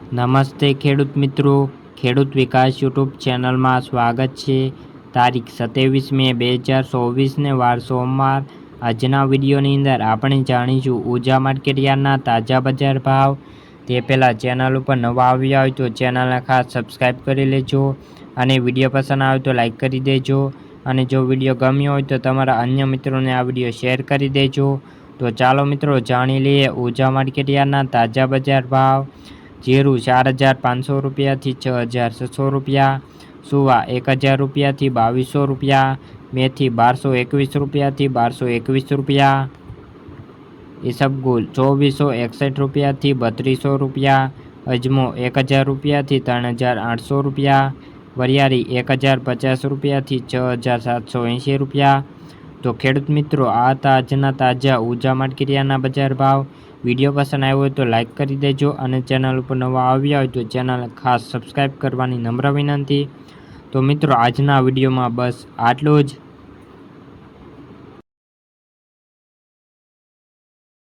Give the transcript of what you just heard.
નમસ્તે ખેડૂત મિત્રો, ખેડૂત વિકાસ યુટ્યુબ ચેનલમાં સ્વાગત છે। તારીખ 27 મે 2024ને વાર સોમવાર। આજના વિડીયોની અંદર આપણે જાણીશું ઊંઝા માર્કેટ યાર્ડના તાજા બજાર ભાવ। તે પહેલાં ચેનલ ઉપર નવા આવ્યા હોય તો ચેનલને ખાસ સબસ્ક્રાઈબ કરી લેજો અને વિડીયો પસંદ આવે તો લાઈક કરી દેજો અને જો વિડીયો ગમ્યો હોય તો તમારા અન્ય મિત્રોને આ વિડીયો શેર કરી દેજો। તો ચાલો મિત્રો જાણી લઈએ ઊંઝા માર્કેટ યાર્ડના તાજા બજાર ભાવ। जीरु 4500 रुपया थी 6600 रुपया, सुवा 1000 रुपया थी 2200 रुपया, मेथी 1221 रुपया थी 1221 रुपया, इसबगुल 2461 रुपया थी 3200 रुपया, अजमो 1000 रुपया थी 3800 रुपया, वरियारी 1050 रुपया थी 6780 रुपया। तो खेडूत मित्रों आ ताजना ताजा ऊंझा मार्केट यार्डना बजार भाव। विडियो पसंद आव्यो हो तो लाइक कर देजो और चेनल पर नवा आव्या हो तो चेनल खास सब्सक्राइब करवानी नम्र विनंती। तो मित्रों आजना विडियो में बस आटलू ज।